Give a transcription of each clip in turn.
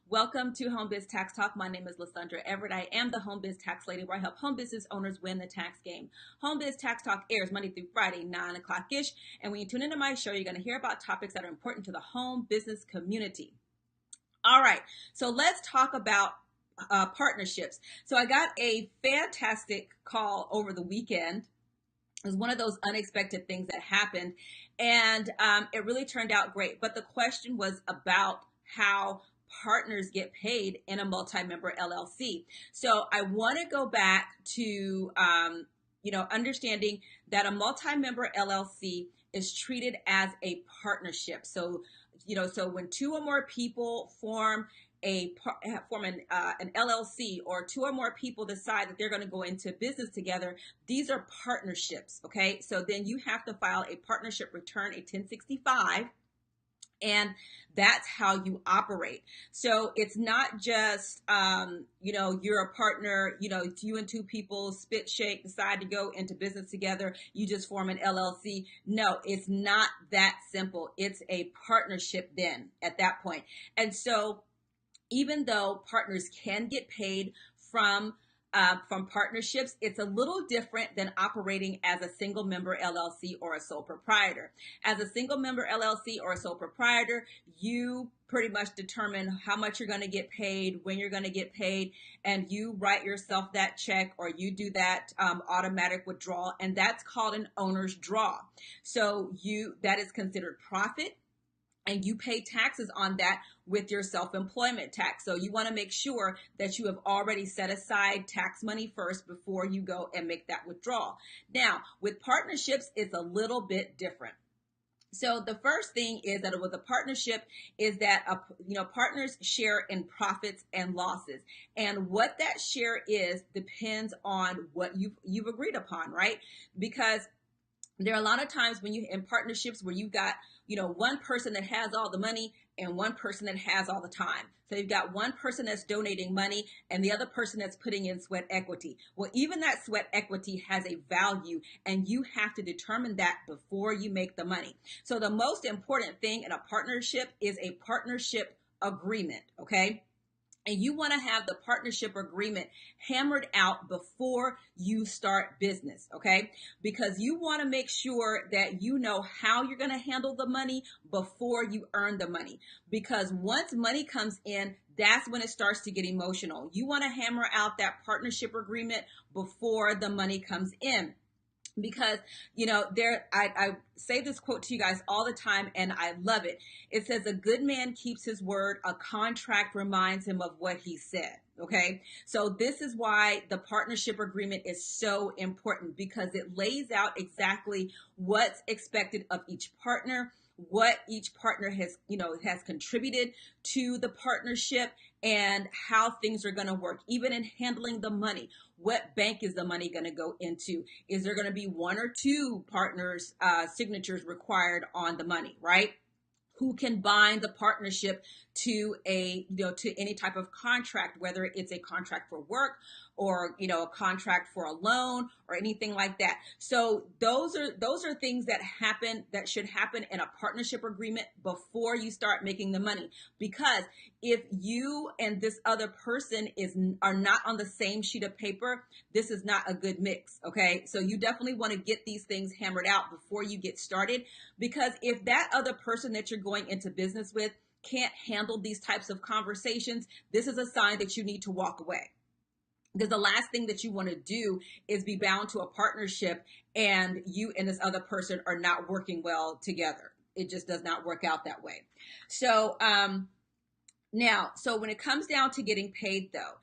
Welcome to Home Biz Tax Talk. My name is Lysandra Everett. I am the Home Biz Tax Lady, where I help home business owners win the tax game. Home Biz Tax Talk airs Monday through Friday, 9 o'clock-ish. And when you tune into my show, you're going to hear about topics that are important to the home business community. All right, so let's talk about partnerships. So I got a fantastic call over the weekend. It was one of those unexpected things that happened, and it really turned out great. But the question was about how partners get paid in a multi-member LLC. So I want to go back to, understanding that a multi-member LLC is treated as a partnership. So, so when two or more people form an LLC, or two or more people decide that they're going to go into business together, these are partnerships. Okay, so then you have to file a partnership return, a 1065. And that's how you operate. So it's not just, you're a partner, it's you and two people spit shake, decide to go into business together. You just form an LLC. No, it's not that simple. It's a partnership then at that point. And so even though partners can get paid from partnerships, it's a little different than operating as a single member LLC or a sole proprietor. As a single member LLC or a sole proprietor, you pretty much determine how much you're going to get paid, when you're going to get paid, and you write yourself that check, or you do that automatic withdrawal, and that's called an owner's draw. So that is considered profit, and you pay taxes on that with your self-employment tax. So you want to make sure that you have already set aside tax money first before you go and make that withdrawal. Now, with partnerships, it's a little bit different. So the first thing is that with a partnership is that partners share in profits and losses, and what that share is depends on what you've agreed upon, right? Because there are a lot of times when you in partnerships where you've got one person that has all the money and one person that has all the time. So you've got one person that's donating money and the other person that's putting in sweat equity. Well, even that sweat equity has a value, and you have to determine that before you make the money. So the most important thing in a partnership is a partnership agreement, okay? And you want to have the partnership agreement hammered out before you start business, okay? Because you want to make sure that you know how you're going to handle the money before you earn the money. Because once money comes in, that's when it starts to get emotional. You want to hammer out that partnership agreement before the money comes in. Because, I say this quote to you guys all the time, and I love it. It says, a good man keeps his word. A contract reminds him of what he said. Okay. So this is why the partnership agreement is so important, because it lays out exactly what's expected of each partner, what each partner has contributed to the partnership, and how things are going to work, even in handling the money. What bank is the money going to go into? Is there going to be one or two partners' signatures required on the money, right? Who can bind the partnership to to any type of contract, whether it's a contract for work or a contract for a loan or anything like that. So those are things that should happen in a partnership agreement before you start making the money. Because if you and this other person are not on the same sheet of paper, this is not a good mix. Okay, so you definitely want to get these things hammered out before you get started. Because if that other person that you're going into business with can't handle these types of conversations, this is a sign that you need to walk away. Because the last thing that you want to do is be bound to a partnership and you and this other person are not working well together. It just does not work out that way. So so when it comes down to getting paid, though,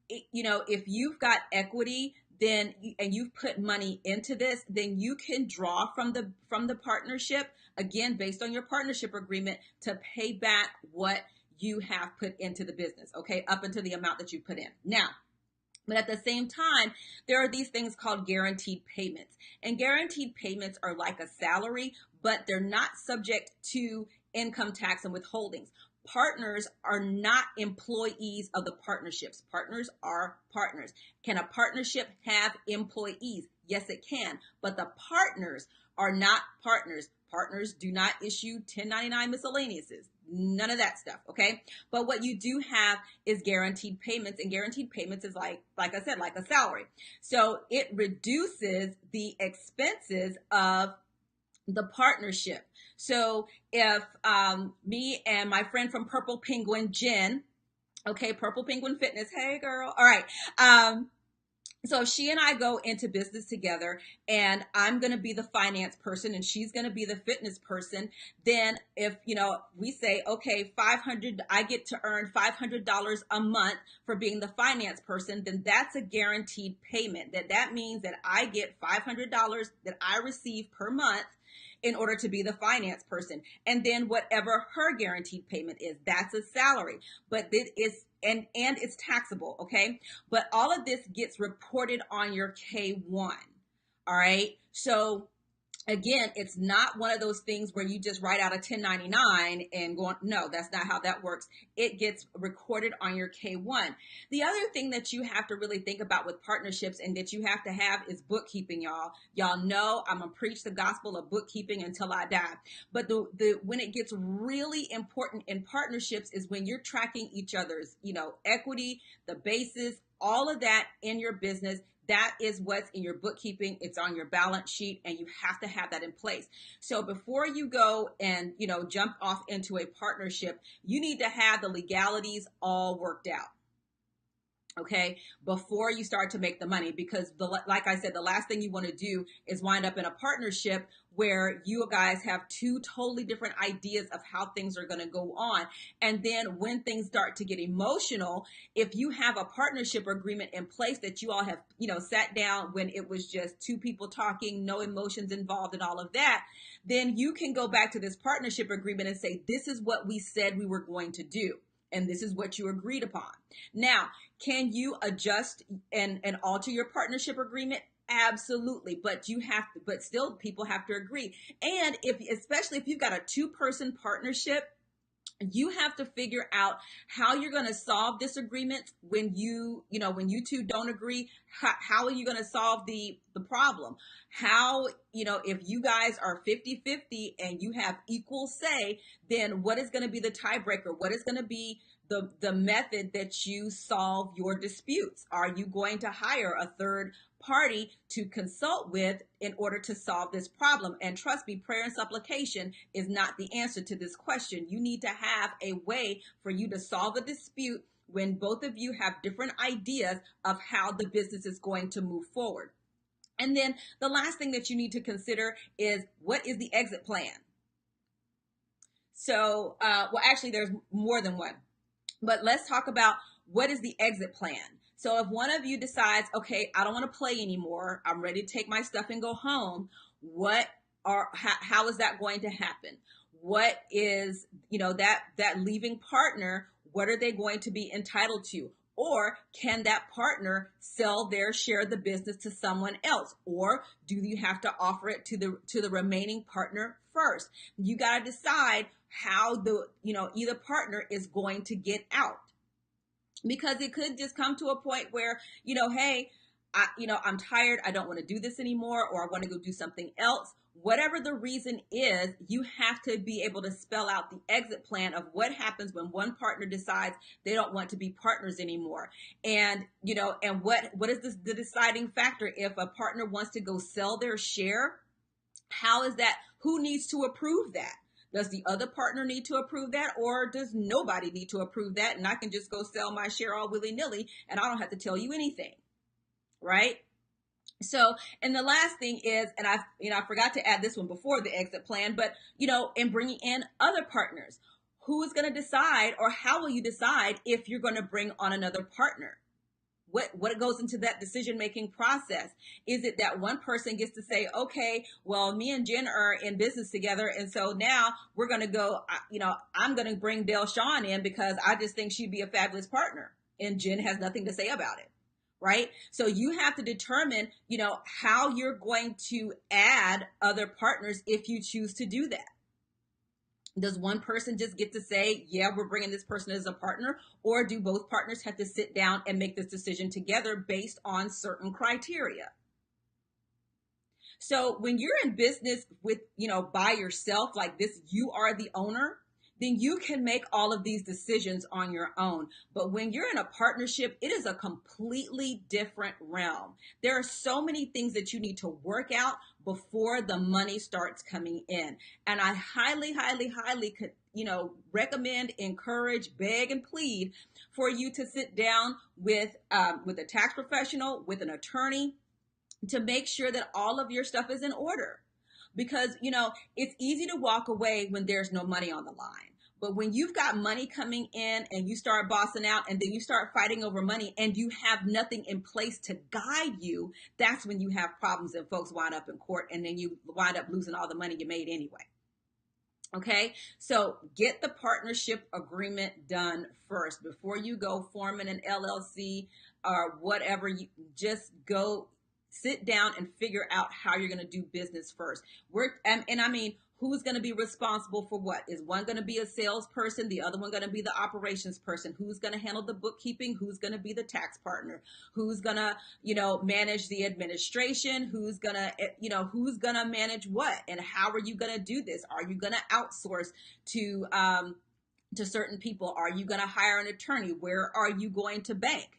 if you've got equity, and you've put money into this, then you can draw from the partnership, again, based on your partnership agreement, to pay back what you have put into the business, okay, up until the amount that you put in. Now, but at the same time, there are these things called guaranteed payments. And guaranteed payments are like a salary, but they're not subject to income tax and withholdings. Partners are not employees of the partnerships. Partners are partners. Can a partnership have employees? Yes, it can. But the partners are not partners. Partners do not issue 1099 miscellaneouses. None of that stuff, okay? But what you do have is guaranteed payments, and guaranteed payments is like I said, like a salary. So it reduces the expenses of the partnership. So if me and my friend from Purple Penguin, Jen, okay, Purple Penguin Fitness, hey girl, all right. So if she and I go into business together and I'm going to be the finance person and she's going to be the fitness person, then if, we say, okay, I get to earn $500 a month for being the finance person, then that's a guaranteed payment. That means that I get $500 that I receive per month in order to be the finance person. And then whatever her guaranteed payment is, that's a salary. But this is, and it's taxable, okay? But all of this gets reported on your K-1, all right? So again, it's not one of those things where you just write out a 1099 and go on. No, that's not how that works. It gets recorded on your K-1. The other thing that you have to really think about with partnerships and that you have to have is bookkeeping, y'all. Y'all know I'm gonna preach the gospel of bookkeeping until I die. But when it gets really important in partnerships is when you're tracking each other's, equity, the basis, all of that in your business. That is what's in your bookkeeping. It's on your balance sheet, and you have to have that in place. So before you go and, jump off into a partnership, you need to have the legalities all worked out. Okay, before you start to make the money, because like I said, the last thing you want to do is wind up in a partnership where you guys have two totally different ideas of how things are going to go on. And then when things start to get emotional, if you have a partnership agreement in place that you all have, sat down when it was just two people talking, no emotions involved and all of that, then you can go back to this partnership agreement and say, this is what we said we were going to do. And this is what you agreed upon. Now, can you adjust and alter your partnership agreement? Absolutely. But still people have to agree. And especially if you've got a 2-person partnership, you have to figure out how you're going to solve disagreements when you two don't agree. How are you going to solve the problem? How, if you guys are 50-50 and you have equal say, then what is going to be the tiebreaker? What is going to be the method that you solve your disputes? Are you going to hire a third party to consult with in order to solve this problem? And trust me, prayer and supplication is not the answer to this question. You need to have a way for you to solve a dispute when both of you have different ideas of how the business is going to move forward. And then the last thing that you need to consider is, what is the exit plan? So, actually there's more than one, but let's talk about what is the exit plan. So if one of you decides, okay, I don't want to play anymore, I'm ready to take my stuff and go home, how is that going to happen? What is, that leaving partner, what are they going to be entitled to? Or can that partner sell their share of the business to someone else? Or do you have to offer it to the remaining partner first? You got to decide how either partner is going to get out. Because it could just come to a point where, hey, I'm tired. I don't want to do this anymore, or I want to go do something else. Whatever the reason is, you have to be able to spell out the exit plan of what happens when one partner decides they don't want to be partners anymore. And, and what is the deciding factor? If a partner wants to go sell their share, how is that? Who needs to approve that? Does the other partner need to approve that, or does nobody need to approve that? And I can just go sell my share all willy-nilly and I don't have to tell you anything, right? So, and the last thing is, and I forgot to add this one before the exit plan, but, in bringing in other partners, who is going to decide, or how will you decide if you're going to bring on another partner? What goes into that decision-making process? Is it that one person gets to say, okay, well, me and Jen are in business together, and so now we're going to go, I'm going to bring Dale Shawn in because I just think she'd be a fabulous partner, and Jen has nothing to say about it, right? So you have to determine, how you're going to add other partners if you choose to do that. Does one person just get to say, yeah, we're bringing this person as a partner? Or do both partners have to sit down and make this decision together based on certain criteria? So when you're in business with, by yourself like this, you are the owner, then you can make all of these decisions on your own. But when you're in a partnership, it is a completely different realm. There are so many things that you need to work out before the money starts coming in. And I highly, highly, highly could, recommend, encourage, beg, and plead for you to sit down with a tax professional, with an attorney, to make sure that all of your stuff is in order. Because, it's easy to walk away when there's no money on the line. But when you've got money coming in and you start bossing out and then you start fighting over money and you have nothing in place to guide you, that's when you have problems and folks wind up in court and then you wind up losing all the money you made anyway. Okay, so get the partnership agreement done first before you go forming an LLC or whatever. You just go sit down and figure out how you're going to do business first. Who's going to be responsible for what? Is one going to be a salesperson? The other one going to be the operations person? Who's going to handle the bookkeeping? Who's going to be the tax partner? Who's going to, manage the administration? Who's going to manage what? And how are you going to do this? Are you going to outsource to certain people? Are you going to hire an attorney? Where are you going to bank?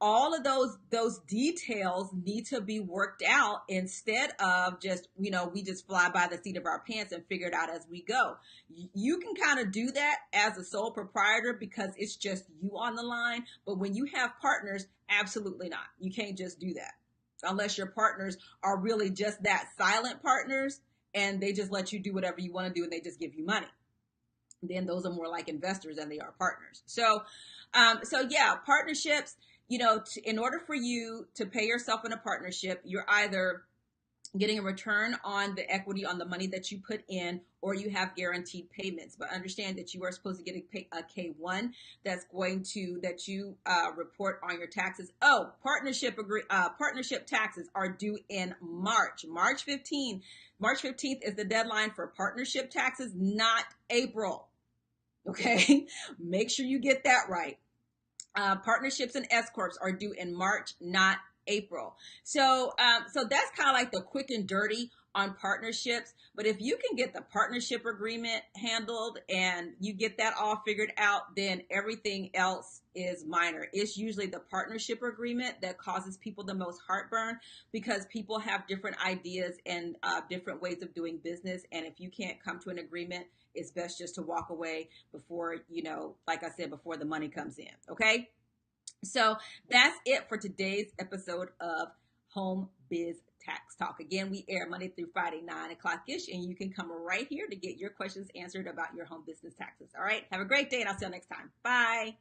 All of those details need to be worked out instead of just, we just fly by the seat of our pants and figure it out as we go. You can kind of do that as a sole proprietor because it's just you on the line. But when you have partners, absolutely not. You can't just do that unless your partners are really just that silent partners and they just let you do whatever you want to do and they just give you money. Then those are more like investors than they are partners. So partnerships, in order for you to pay yourself in a partnership, you're either getting a return on the equity on the money that you put in, or you have guaranteed payments. But understand that you are supposed to get a K-1 that you report on your taxes. Oh, partnership taxes are due in March. March 15th is the deadline for partnership taxes, not April. Okay, make sure you get that right. Partnerships and S-corps are due in March, not April. So that's kind of like the quick and dirty on partnerships. But if you can get the partnership agreement handled and you get that all figured out, then everything else is minor. It's usually the partnership agreement that causes people the most heartburn because people have different ideas and different ways of doing business. And if you can't come to an agreement, it's best just to walk away before, like I said, before the money comes in. Okay. So that's it for today's episode of Home Biz Tax Talk. Again, we air Monday through Friday, 9 o'clock-ish, and you can come right here to get your questions answered about your home business taxes. All right. Have a great day, and I'll see you next time. Bye.